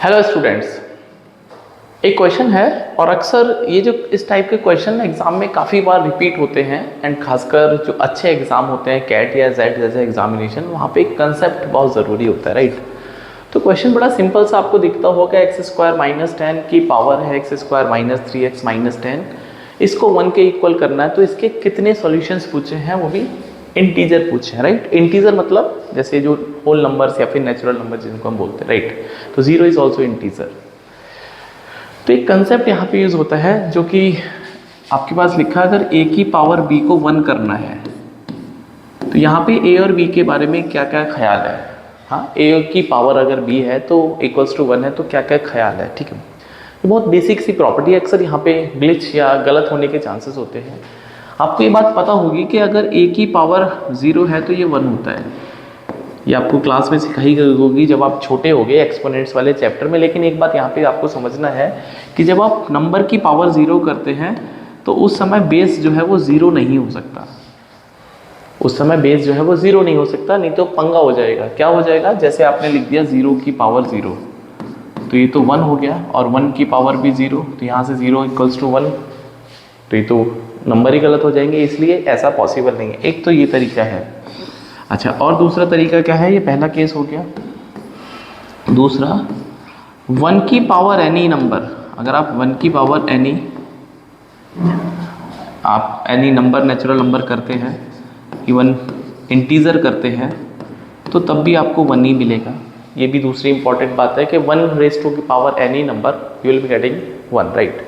Hello students, एक question है और अक्सर ये जो इस टाइप के क्वेश्चन एग्जाम में काफ़ी बार रिपीट होते हैं एंड खासकर जो अच्छे एग्जाम होते हैं कैट या जेड जैसे एग्जामिनेशन, वहाँ पे एक कंसेप्ट बहुत ज़रूरी होता है, राइट। तो क्वेश्चन बड़ा सिंपल सा आपको दिखता होगा, एक्स स्क्वायर माइनस 10 की पावर है x square minus 3x minus 10, इसको 1 के इक्वल करना है। तो इसके कितने सॉल्यूशंस पूछे हैं, वो भी इंटीजर पूछे हैं, राइट। इंटीजर मतलब जैसे जो होल नंबर्स या फिर नेचुरल नंबर जिनको हम बोलते हैं, राइट। तो 0 इज ऑल्सो इंटीजर। तो एक कंसेप्ट यहाँ पे यूज होता है जो कि आपके पास लिखा है, अगर a की पावर b को 1 करना है तो यहाँ पे a और b के बारे में क्या क्या ख्याल है। हाँ, a की पावर अगर b है तो इक्वल्स टू 1 है, तो क्या क्या ख्याल है, ठीक है। ये बहुत बेसिक सी प्रॉपर्टी है, अक्सर यहाँ पे ग्लिच या गलत होने के चांसेस होते हैं। आपको ये बात पता होगी कि अगर a की पावर 0 है तो ये 1 होता है। ये आपको क्लास में सिखाई गई होगी जब आप छोटे होगे एक्सपोनेंट्स वाले चैप्टर में। लेकिन एक बात यहाँ पे आपको समझना है कि जब आप नंबर की पावर 0 करते हैं तो उस समय बेस जो है वो 0 नहीं हो सकता। उस समय बेस जो है वो 0 नहीं हो सकता, नहीं तो पंगा हो जाएगा। क्या हो जाएगा, जैसे आपने लिख दिया 0 की पावर 0, तो ये तो 1 हो गया, और 1 की पावर भी 0, तो यहाँ से 0 इक्वल्स टू 1, तो ये तो नंबर ही गलत हो जाएंगे, इसलिए ऐसा पॉसिबल नहीं है। एक तो ये तरीका है। अच्छा, और दूसरा तरीका क्या है, ये पहला केस हो गया। दूसरा, 1 की पावर एनी नंबर, अगर आप 1 की power any number natural number करते हैं, इवन इंटीजर करते हैं, तो तब भी आपको 1 ही मिलेगा। ये भी दूसरी इंपॉर्टेंट बात है कि 1 रेज़ टू की power any number you will be getting 1, right.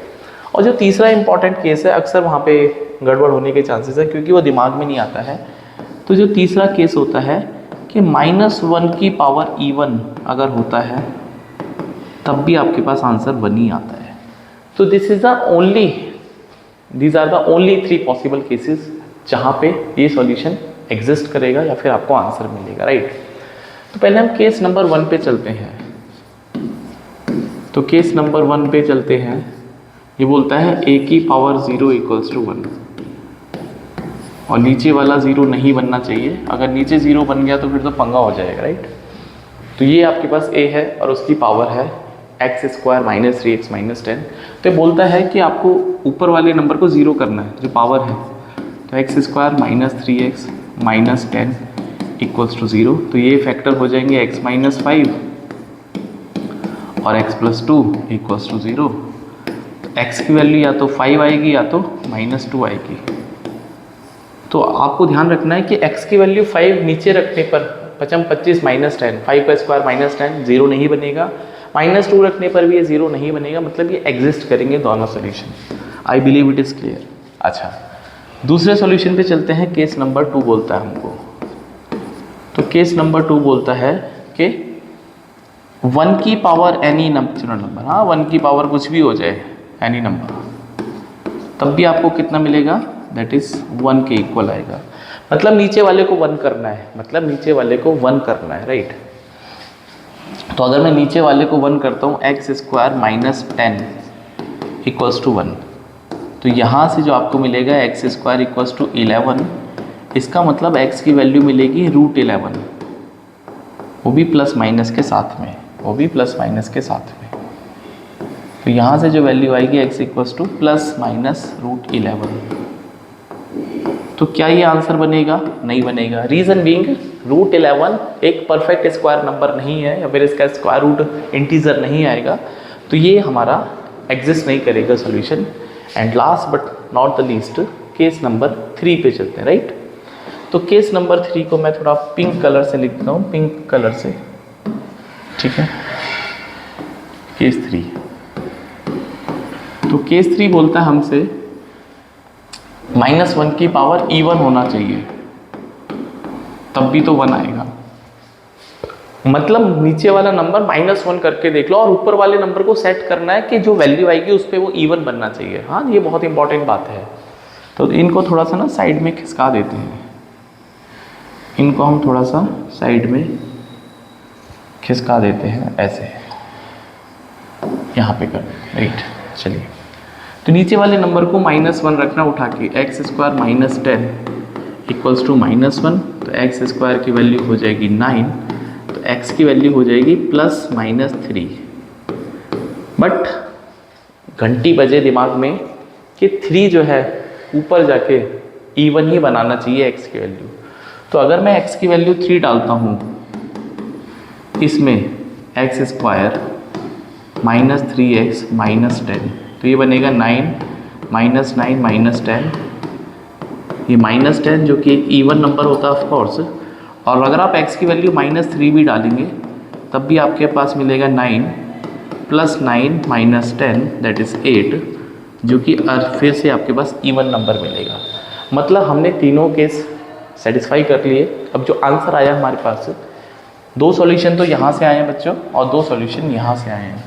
और जो तीसरा इंपॉर्टेंट केस है, अक्सर वहाँ पे गड़बड़ होने के चांसेस है क्योंकि वो दिमाग में नहीं आता है। तो जो तीसरा केस होता है कि -1 की पावर E1 अगर होता है तब भी आपके पास आंसर 1 ही आता है। तो these are the only 3 possible cases जहाँ पे ये सॉल्यूशन एग्जिस्ट करेगा या फिर आपको आंसर मिलेगा, राइट। तो पहले हम केस नंबर 1 पे चलते हैं। तो केस नंबर 1 पे चलते हैं। ये बोलता है a की पावर 0 इक्वल्स टू 1, और नीचे वाला 0 नहीं बनना चाहिए। अगर नीचे 0 बन गया तो फिर तो पंगा हो जाएगा, राइट। तो ये आपके पास a है और उसकी पावर है x square minus 3x minus 10। तो बोलता है कि आपको ऊपर वाले नंबर को 0 करना है, जो पावर है। तो x square minus 3x minus 10 equals to 0। तो ये फैक्टर हो जाएंगे x माइनस 5 और x प्लस 2 इक्वल्स टू 0। तो x की वैल्यू या तो 5 आएगी या तो -2 आएगी। तो आपको ध्यान रखना है कि x की वैल्यू 5 नीचे रखने पर 25 माइनस 10, 5 का स्क्वायर माइनस 10 0 नहीं बनेगा। -2 रखने पर भी ये 0 नहीं बनेगा, मतलब ये एग्जिस्ट करेंगे दोनों solution. I believe it is clear. अच्छा, दूसरे सॉल्यूशन पे चलते हैं। केस नंबर 2 बोलता है हमको। तो केस नंबर 2 बोलता है कि 1 की पावर एनी नेचुरल नंबर, हाँ 1 की पावर कुछ भी हो जाए एनी नंबर, तब भी आपको कितना मिलेगा, दैट इज 1 के इक्वल आएगा। मतलब नीचे वाले को 1 करना है, मतलब नीचे वाले को 1 करना है, राइट। तो अगर मैं नीचे वाले को 1 करता हूँ, x square minus 10 equals to 1, तो यहाँ से जो आपको मिलेगा एक्स स्क्वायर इक्वल्स टू 11, इसका मतलब x की वैल्यू मिलेगी √11, वो भी प्लस माइनस के साथ में, वो भी प्लस माइनस के साथ में। तो यहाँ से जो वैल्यू आएगी x equals two plus minus √11। तो क्या ये आंसर बनेगा? नहीं बनेगा। रीज़न बीइंग √11 एक परफेक्ट स्क्वायर नंबर नहीं है, या फिर इसका स्क्वायर रूट इंटीजर नहीं आएगा, तो ये हमारा एग्जिस्ट नहीं करेगा solution. And last but not the least, case number 3 पे चलते हैं, राइट। तो केस नंबर 3 को मैं थोड़ा पिंक कलर से लिखता हूँ, पिंक कलर से, ठीक है। केस 3, तो केस 3 बोलता है हमसे -1 की पावर E1 होना चाहिए, तब भी तो 1 आएगा। मतलब नीचे वाला नंबर -1 करके देख लो और ऊपर वाले नंबर को सेट करना है कि जो वैल्यू आएगी उस पर वो E1 बनना चाहिए। हाँ, ये बहुत इंपॉर्टेंट बात है। तो इनको थोड़ा सा ना साइड में खिसका देते हैं, इनको हम थोड़ा सा साइड में खिसका देते हैं, ऐसे यहाँ पे कर, राइट। चलिए, तो नीचे वाले नंबर को -1 रखना उठा के, x square minus 10 equals to -1, तो एक्स स्क्वायर की वैल्यू हो जाएगी 9, तो x की वैल्यू हो जाएगी +-3। बट घंटी बजे दिमाग में कि 3 जो है ऊपर जाके इवन ही बनाना चाहिए x की वैल्यू। तो अगर मैं x की वैल्यू 3 डालता हूँ इसमें x square minus 3x minus 10, तो ये बनेगा 9 माइनस 9 माइनस 10, ये माइनस 10 जो कि एक इवन नंबर होता है ऑफ कोर्स। और अगर आप x की वैल्यू माइनस 3 भी डालेंगे तब भी आपके पास मिलेगा 9 प्लस 9 माइनस 10 दैट इज़ 8, जो कि फिर से आपके पास इवन नंबर मिलेगा। मतलब हमने तीनों केस सेटिस्फाई कर लिए। अब जो आंसर आया हमारे पास, 2 सॉल्यूशन तो यहाँ से आए हैं बच्चों और 2 सॉल्यूशन यहाँ से आए हैं।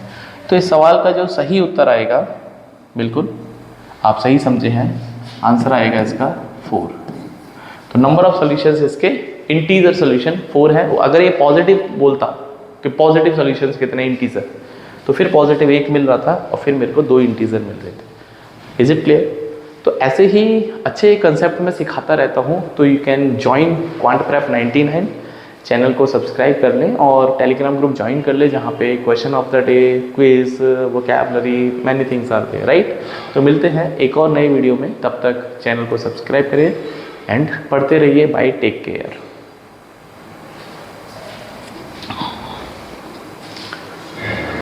तो इस सवाल का जो सही उत्तर आएगा, बिल्कुल आप सही समझे हैं, आंसर आएगा इसका 4। तो नंबर ऑफ सॉल्यूशंस इसके इंटीजर सॉल्यूशन 4 है। अगर ये पॉजिटिव बोलता कि पॉजिटिव सॉल्यूशंस कितने इंटीजर, तो फिर पॉजिटिव 1 मिल रहा था और फिर मेरे को 2 इंटीजर मिल रहे थे। Is it clear? तो ऐसे ही अच्छे कंसेप्ट में सिखाता रहता हूँ। तो you can join quant prep 99, channel को सब्सक्राइब कर लें और टेलीग्राम ग्रुप ज्वाइन कर लें, जहाँ पे question of the day, quiz, vocabulary, many things are there, right. तो मिलते हैं एक और नए वीडियो में, तब तक चैनल को सब्सक्राइब करें एंड पढ़ते रहिए। Bye, take care.